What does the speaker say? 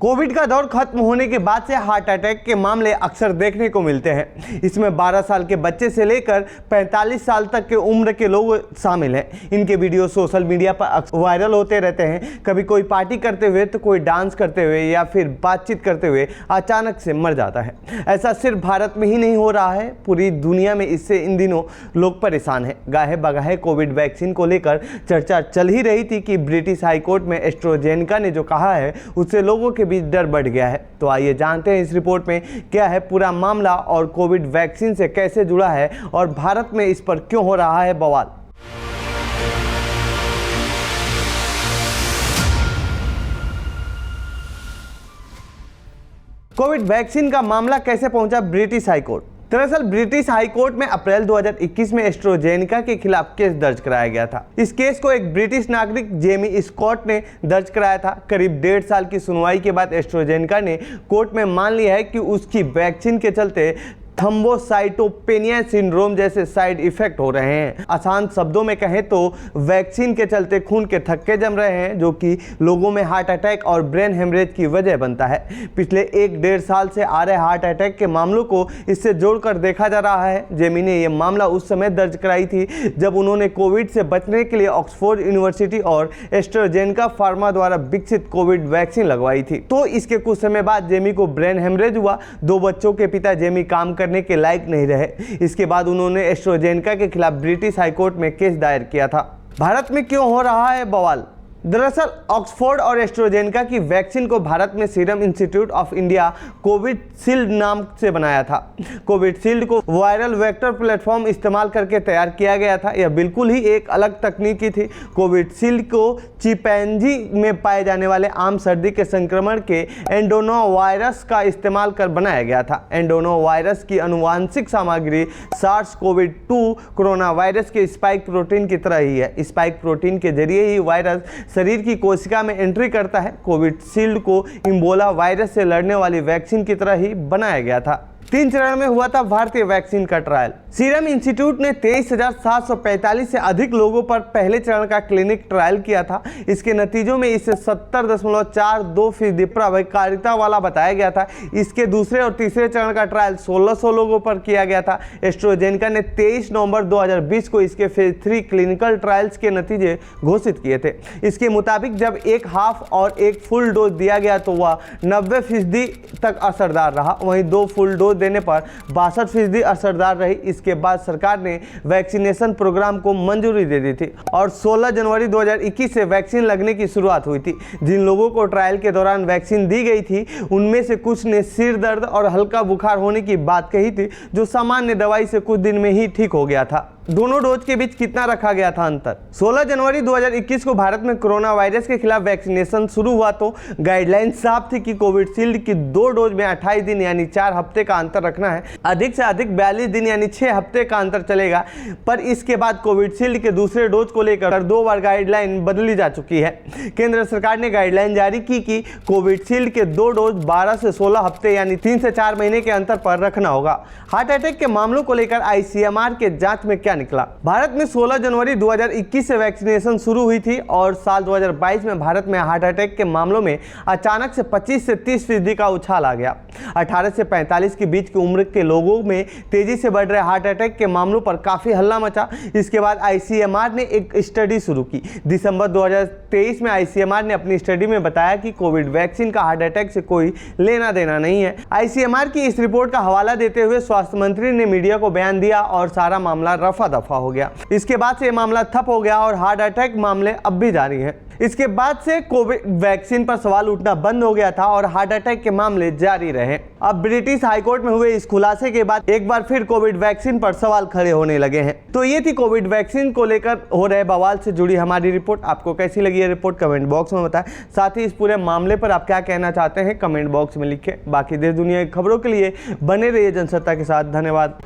Covid का दौर खत्म होने के बाद से हार्ट अटैक के मामले अक्सर देखने को मिलते हैं। इसमें 12 साल के बच्चे से लेकर 45 साल तक के उम्र के लोग शामिल हैं। इनके वीडियो सोशल मीडिया पर वायरल होते रहते हैं। कभी कोई पार्टी करते हुए तो कोई डांस करते हुए या फिर बातचीत करते हुए अचानक से मर जाता है। ऐसा सिर्फ भारत में ही नहीं हो रहा है, पूरी दुनिया में इससे इन दिनों लोग परेशान हैं। गाहे बगाहे कोविड वैक्सीन को लेकर चर्चा चल ही रही थी कि ब्रिटिश हाईकोर्ट में एस्ट्राजेनेका ने जो कहा है उससे लोगों के बीच डर बढ़ गया है। तो आइए जानते हैं इस रिपोर्ट में क्या है पूरा मामला और कोविड वैक्सीन से कैसे जुड़ा है और भारत में इस पर क्यों हो रहा है बवाल। कोविड वैक्सीन का मामला कैसे पहुंचा ब्रिटिश हाईकोर्ट। दरअसल ब्रिटिश हाईकोर्ट में अप्रैल 2021 में एस्ट्राजेनेका के खिलाफ केस दर्ज कराया गया था। इस केस को एक ब्रिटिश नागरिक जेमी स्कॉट ने दर्ज कराया था। करीब 1.5 साल की सुनवाई के बाद एस्ट्राजेनेका ने कोर्ट में मान लिया है कि उसकी वैक्सीन के चलते थ्रोम्बोसाइटोपेनिया सिंड्रोम जैसे साइड इफेक्ट हो रहे हैं। आसान शब्दों में कहें तो वैक्सीन के चलते खून के थक्के जम रहे हैं, जो कि लोगों में हार्ट अटैक और ब्रेन हेमरेज की वजह बनता है। पिछले 1-1.5 साल से आ रहे हार्ट अटैक के मामलों को इससे जोड़कर देखा जा रहा है। जेमी ने यह मामला उस समय दर्ज कराई थी जब उन्होंने कोविड से बचने के लिए ऑक्सफोर्ड यूनिवर्सिटी और एस्ट्राजेनेका फार्मा द्वारा विकसित कोविड वैक्सीन लगवाई थी। तो इसके कुछ समय बाद जेमी को ब्रेन हेमरेज हुआ। 2 बच्चों के पिता जेमी काम करने के लायक नहीं रहे। इसके बाद उन्होंने एस्ट्राजेनेका के खिलाफ ब्रिटिश हाईकोर्ट में केस दायर किया था। भारत में क्यों हो रहा है बवाल। दरअसल ऑक्सफोर्ड और एस्ट्राजेनेका की वैक्सीन को भारत में serum institute of India Covishield नाम से बनाया था। कोविशील्ड को वायरल वेक्टर प्लेटफॉर्म इस्तेमाल करके तैयार किया गया था। यह बिल्कुल ही एक अलग तकनीकी थी। कोविशील्ड को चिंपैंजी में पाए जाने वाले आम सर्दी के संक्रमण के एंडोनोवायरस का इस्तेमाल कर बनाया गया था। एंडोनोवायरस की अनुवांशिक सामग्री SARS-CoV-2 कोरोना वायरस के स्पाइक प्रोटीन की तरह ही है। स्पाइक प्रोटीन के जरिए ही वायरस शरीर की कोशिका में एंट्री करता है। कोविशील्ड को इबोला वायरस से लड़ने वाली वैक्सीन की तरह ही बनाया गया था। 3 चरण में हुआ था भारतीय वैक्सीन का ट्रायल। सीरम इंस्टीट्यूट ने 23,745 से अधिक लोगों पर पहले चरण का क्लिनिक ट्रायल किया था। इसके नतीजों में इसे 70.42% प्रभावकारिता वाला बताया गया था। इसके दूसरे और तीसरे चरण का ट्रायल 1,600 लोगों पर किया गया था। एस्ट्राजेनेका ने 23 नवंबर 2020 को इसके फेज 3 क्लिनिकल ट्रायल्स के नतीजे घोषित किए थे। इसके मुताबिक जब एक हाफ और एक फुल डोज दिया गया तो वह 90% तक असरदार रहा। वहीं 2 फुल डोज देने पर 62% असरदार रही। इसके बाद सरकार ने वैक्सीनेशन प्रोग्राम को मंजूरी दे दी थी और 16 जनवरी 2021 से वैक्सीन लगने की शुरुआत हुई थी। जिन लोगों को ट्रायल के दौरान वैक्सीन दी गई थी उनमें से कुछ ने सिर दर्द और हल्का बुखार होने की बात कही थी, जो सामान्य दवाई से कुछ दिन में ही ठीक हो गया था। दोनों डोज के बीच कितना रखा गया था अंतर। 16 जनवरी 2021 को भारत में कोरोना वायरस के खिलाफ वैक्सीनेशन शुरू हुआ तो गाइडलाइन साफ थी कि कोविशील्ड की 2 डोज में 28 दिन यानी 4 हफ्ते का अंतर रखना है। अधिक से अधिक 42 दिन यानी 6 हफ्ते का अंतर चलेगा। पर इसके बाद कोविशील्ड के दूसरे डोज को लेकर 2 बार गाइडलाइन बदली जा चुकी है। केंद्र सरकार ने गाइडलाइन जारी की कि कोविशील्ड के 2 डोज 12 से 16 हफ्ते यानी 3 से 4 महीने के अंतर पर रखना होगा। हार्ट अटैक के मामलों को लेकर ICMR के जांच में क्या निकला। भारत में 16 जनवरी 2021 से वैक्सीनेशन शुरू हुई थी और साल 2022 में भारत में हार्ट अटैक के मामलों में अचानक से 25 से 30% का उछाल आ गया। 18 से 45 के बीच की उम्र के लोगों में तेजी से बढ़ रहे हार्ट अटैक के मामलों पर काफी हल्ला मचा। इसके बाद ICMR ने एक स्टडी शुरू की। दिसंबर 2023 में ICMR ने अपनी स्टडी में बताया कि कोविड वैक्सीन का हार्ट अटैक से कोई लेना देना नहीं है। ICMR की इस रिपोर्ट का हवाला देते हुए स्वास्थ्य मंत्री ने मीडिया को बयान दिया और सारा मामला रफा दफा हो गया। इसके बाद से ये मामला ठप हो गया और हार्ट अटैक मामले अब भी जारी हैं। इसके बाद से कोविड वैक्सीन पर सवाल उठना बंद हो गया था और हार्ट अटैक के मामले जारी रहे। अब ब्रिटिश हाईकोर्ट में हुए इस खुलासे के बाद एक बार फिर कोविड वैक्सीन पर सवाल खड़े होने लगे हैं। तो ये थी कोविड वैक्सीन को लेकर हो रहे बवाल से जुड़ी हमारी रिपोर्ट। आपको कैसी लगी ये रिपोर्ट कमेंट बॉक्स में बताएं। साथ ही इस पूरे मामले पर आप क्या कहना चाहते हैं कमेंट बॉक्स में लिखें। बाकी देश दुनिया की खबरों के लिए बने रहिए जनसत्ता के साथ। धन्यवाद।